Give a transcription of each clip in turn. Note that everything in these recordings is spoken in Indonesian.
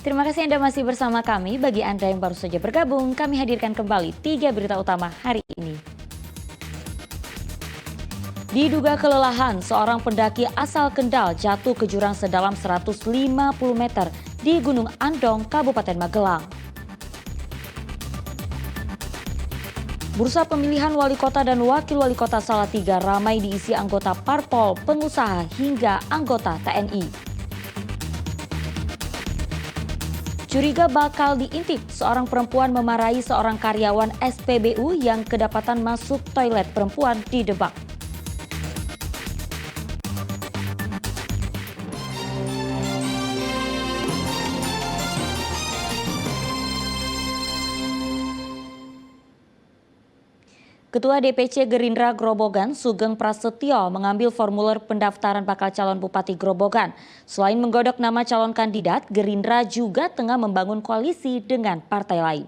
Terima kasih Anda masih bersama kami. Bagi Anda yang baru saja bergabung, kami hadirkan kembali 3 berita utama hari ini. Diduga kelelahan, seorang pendaki asal Kendal jatuh ke jurang sedalam 150 meter di Gunung Andong, Kabupaten Magelang. Bursa pemilihan wali kota dan wakil wali kota Salatiga ramai diisi anggota parpol, pengusaha hingga anggota TNI. Curiga bakal diintip, seorang perempuan memarahi seorang karyawan SPBU yang kedapatan masuk toilet perempuan di Demak. Ketua DPC Gerindra Grobogan, Sugeng Prasetyo, mengambil formulir pendaftaran bakal calon Bupati Grobogan. Selain menggodok nama calon kandidat, Gerindra juga tengah membangun koalisi dengan partai lain.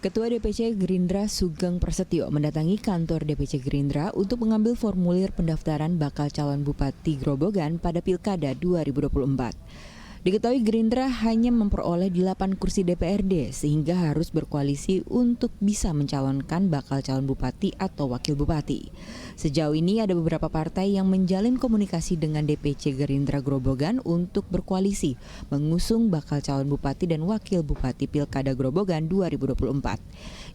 Ketua DPC Gerindra Sugeng Prasetyo mendatangi kantor DPC Gerindra untuk mengambil formulir pendaftaran bakal calon Bupati Grobogan pada Pilkada 2024. Diketahui Gerindra hanya memperoleh 8 kursi DPRD sehingga harus berkoalisi untuk bisa mencalonkan bakal calon bupati atau wakil bupati. Sejauh ini ada beberapa partai yang menjalin komunikasi dengan DPC Gerindra Grobogan untuk berkoalisi mengusung bakal calon bupati dan wakil bupati Pilkada Grobogan 2024.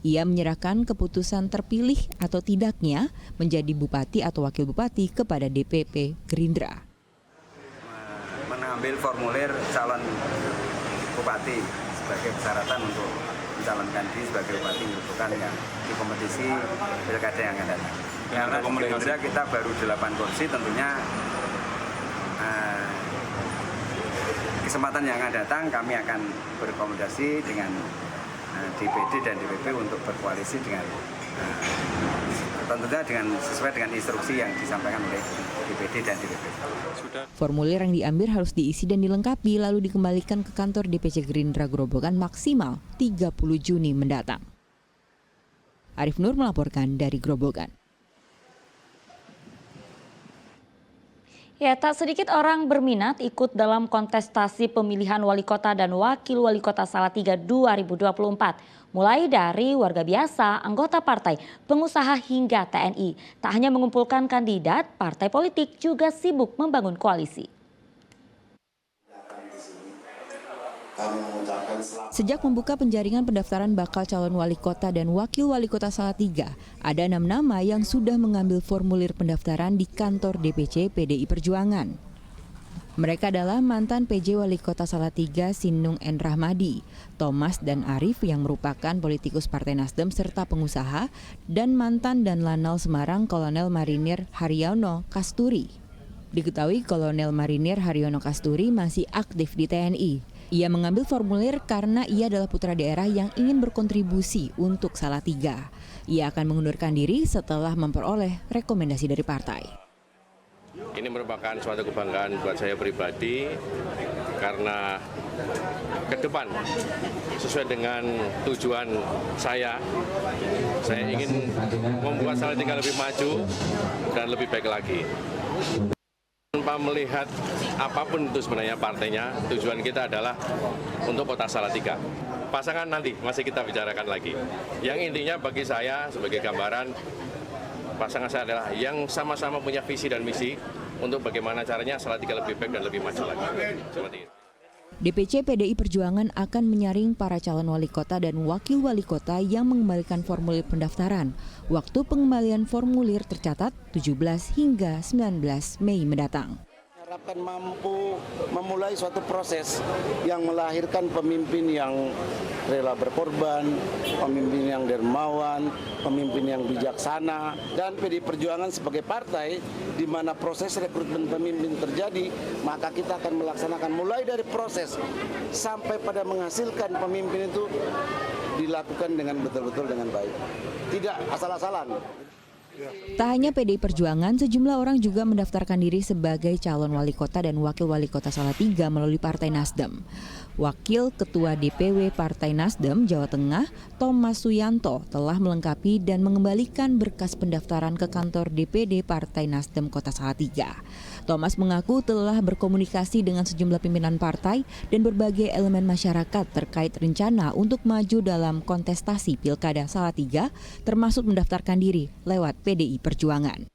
Ia menyerahkan keputusan terpilih atau tidaknya menjadi bupati atau wakil bupati kepada DPP Gerindra. Mengambil formulir calon bupati sebagai persyaratan untuk mencalonkan diri sebagai bupati bukan yang di kompetisi pilkada yang akan datang. Karena di Gerindra kita baru 8 kursi, tentunya kesempatan yang akan datang kami akan berkomunikasi dengan DPD dan DPP untuk berkoalisi dengan tentunya sesuai dengan instruksi yang disampaikan oleh DPD dan DPP. Formulir yang diambil harus diisi dan dilengkapi lalu dikembalikan ke kantor DPC Gerindra Grobogan maksimal 30 Juni mendatang. Arif Nur melaporkan dari Grobogan. Ya, tak sedikit orang berminat ikut dalam kontestasi pemilihan wali kota dan wakil wali kota Salatiga 2024. Mulai dari warga biasa, anggota partai, pengusaha hingga TNI. Tak hanya mengumpulkan kandidat, partai politik juga sibuk membangun koalisi. Sejak membuka penjaringan pendaftaran bakal calon wali kota dan wakil wali kota Salatiga, ada 6 nama yang sudah mengambil formulir pendaftaran di kantor DPC PDI Perjuangan. Mereka adalah mantan PJ Wali Kota Salatiga Sinung N. Rahmadi, Thomas dan Arif yang merupakan politikus Partai Nasdem serta pengusaha, dan mantan dan Lanal Semarang Kolonel Marinir Haryono Kasturi. Diketahui Kolonel Marinir Haryono Kasturi masih aktif di TNI. Ia mengambil formulir karena ia adalah putra daerah yang ingin berkontribusi untuk Salatiga. Ia akan mengundurkan diri setelah memperoleh rekomendasi dari partai. Ini merupakan suatu kebanggaan buat saya pribadi karena ke depan sesuai dengan tujuan saya ingin membuat Salatiga lebih maju dan lebih baik lagi. Tanpa melihat apapun itu sebenarnya partainya, tujuan kita adalah untuk kota Salatiga. Pasangan nanti masih kita bicarakan lagi. Yang intinya bagi saya sebagai gambaran, pasangan saya adalah yang sama-sama punya visi dan misi untuk bagaimana caranya Salatiga lebih baik dan lebih maju lagi. Seperti itu. DPC PDI Perjuangan akan menyaring para calon wali kota dan wakil wali kota yang mengembalikan formulir pendaftaran. Waktu pengembalian formulir tercatat 17 hingga 19 Mei mendatang. Harapkan mampu memulai suatu proses yang melahirkan pemimpin yang rela berkorban, pemimpin yang dermawan, pemimpin yang bijaksana, dan PDI Perjuangan sebagai partai di mana proses rekrutmen pemimpin terjadi, maka kita akan melaksanakan mulai dari proses sampai pada menghasilkan pemimpin itu dilakukan dengan betul-betul dengan baik, tidak asal-asalan. Tak hanya PDI Perjuangan, sejumlah orang juga mendaftarkan diri sebagai calon wali kota dan wakil wali kota Salatiga melalui Partai Nasdem. Wakil Ketua DPW Partai Nasdem Jawa Tengah, Thomas Suyanto, telah melengkapi dan mengembalikan berkas pendaftaran ke kantor DPD Partai Nasdem Kota Salatiga. Thomas mengaku telah berkomunikasi dengan sejumlah pimpinan partai dan berbagai elemen masyarakat terkait rencana untuk maju dalam kontestasi Pilkada Salatiga, termasuk mendaftarkan diri lewat PDI Perjuangan.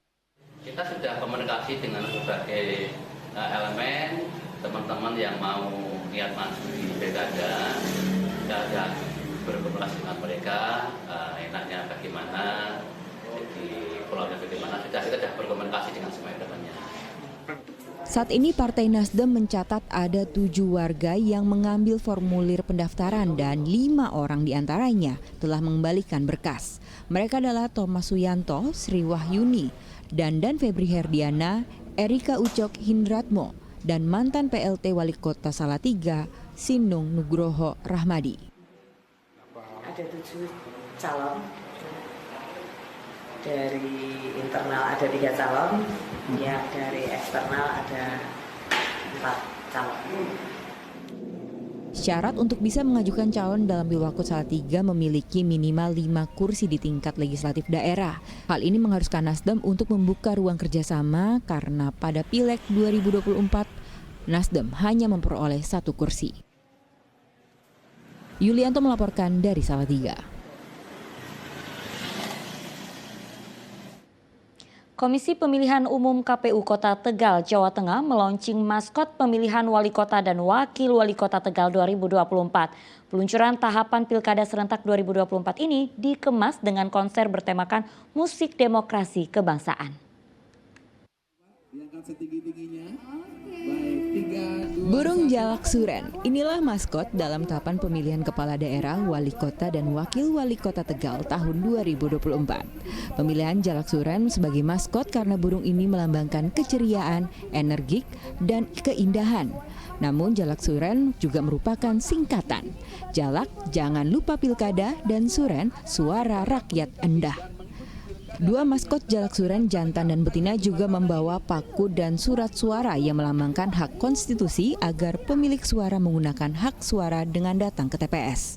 Kita sudah komunikasi dengan berbagai elemen, teman-teman yang mau niat maju di pilkada, dan berkomunikasi dengan mereka, enaknya bagaimana, di pulaunya bagaimana, kita sudah berkomunikasi dengan semua elemennya. Saat ini Partai Nasdem mencatat ada 7 warga yang mengambil formulir pendaftaran dan 5 orang diantaranya telah mengembalikan berkas. Mereka adalah Thomas Suyanto, Sri Wahyuni, Dandan Febri Herdiana, Erika Ucok Hindratmo, dan mantan PLT Wali Kota Salatiga, Sinung Nugroho Rahmadi. Ada 7 calon, dari internal ada 3 calon, ya dari eksternal ada 4 calon. Syarat untuk bisa mengajukan calon dalam Pilwakot Salatiga memiliki minimal 5 kursi di tingkat legislatif daerah. Hal ini mengharuskan Nasdem untuk membuka ruang kerjasama karena pada Pileg 2024 Nasdem hanya memperoleh 1 kursi. Yulianto melaporkan dari Salatiga. Komisi Pemilihan Umum KPU Kota Tegal, Jawa Tengah meluncing maskot pemilihan wali kota dan wakil wali kota Tegal 2024. Peluncuran tahapan Pilkada Serentak 2024 ini dikemas dengan konser bertemakan musik demokrasi kebangsaan. Burung jalak suren, inilah maskot dalam tahapan pemilihan kepala daerah, wali kota dan wakil wali kota Tegal tahun 2024. Pemilihan jalak suren sebagai maskot karena burung ini melambangkan keceriaan, energik, dan keindahan. Namun jalak suren juga merupakan singkatan. Jalak, jangan lupa pilkada, dan suren, suara rakyat endah. 2 maskot jalak suren jantan dan betina juga membawa paku dan surat suara yang melambangkan hak konstitusi agar pemilik suara menggunakan hak suara dengan datang ke TPS.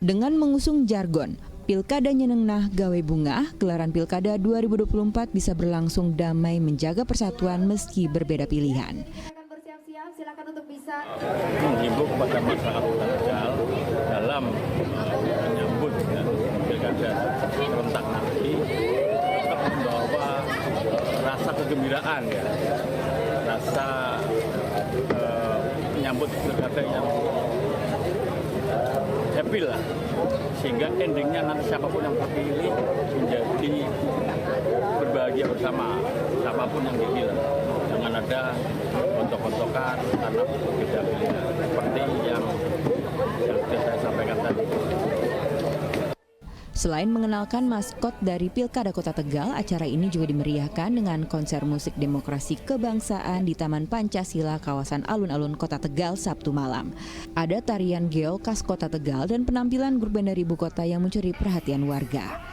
Dengan mengusung jargon Pilkada Nyenengnah Gawe Bunga, gelaran Pilkada 2024 bisa berlangsung damai menjaga persatuan meski berbeda pilihan. Silakan untuk bisa menghimbau kepada masyarakat Kota Tegal dalam menyambut pilkada serentak nanti tetap membawa rasa kegembiraan, ya, rasa menyambut pilkada yang happy lah, sehingga endingnya nanti siapapun yang terpilih menjadi berbahagia bersama, siapapun yang dipilih. Jangan ada kontok-kontokan karena beda pilihan seperti yang saya sampaikan tadi. Selain mengenalkan maskot dari Pilkada Kota Tegal, acara ini juga dimeriahkan dengan konser musik demokrasi kebangsaan di Taman Pancasila kawasan alun-alun Kota Tegal Sabtu malam. Ada tarian geol khas Kota Tegal dan penampilan grup band dari ibu kota yang mencuri perhatian warga.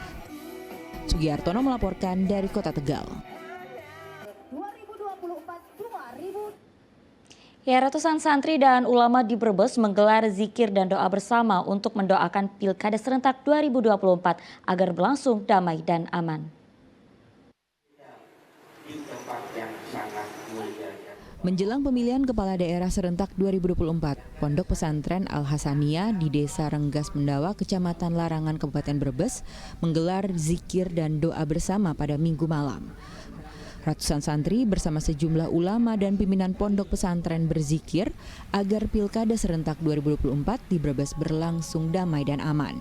Sugiartono melaporkan dari Kota Tegal. Ya, ratusan santri dan ulama di Brebes menggelar zikir dan doa bersama untuk mendoakan Pilkada Serentak 2024 agar berlangsung damai dan aman. Menjelang pemilihan kepala daerah serentak 2024, Pondok Pesantren Al-Hasaniyah di Desa Renggas Mendawa, Kecamatan Larangan, Kabupaten Brebes menggelar zikir dan doa bersama pada Minggu malam. Ratusan santri bersama sejumlah ulama dan pimpinan pondok pesantren berzikir agar Pilkada Serentak 2024 di Brebes berlangsung damai dan aman.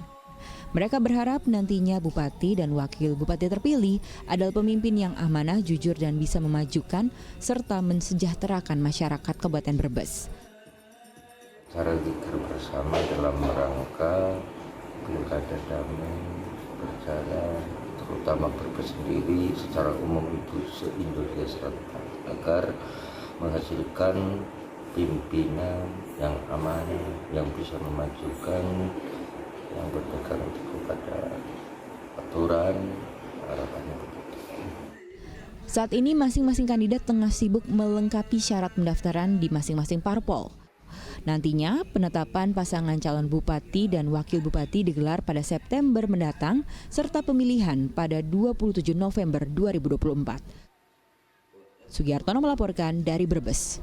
Mereka berharap nantinya bupati dan wakil bupati terpilih adalah pemimpin yang amanah, jujur, dan bisa memajukan serta mensejahterakan masyarakat Kabupaten Brebes. Cara zikir bersama dalam rangka Pilkada damai berjalan, terutama Brebes sendiri secara umum itu se-Indonesia Selatan, agar menghasilkan pimpinan yang amanah, yang bisa memajukan, yang berpegang kepada aturan, harapannya begitu. Saat ini masing-masing kandidat tengah sibuk melengkapi syarat pendaftaran di masing-masing parpol. Nantinya, penetapan pasangan calon bupati dan wakil bupati digelar pada September mendatang, serta pemilihan pada 27 November 2024. Sugiartono melaporkan dari Brebes.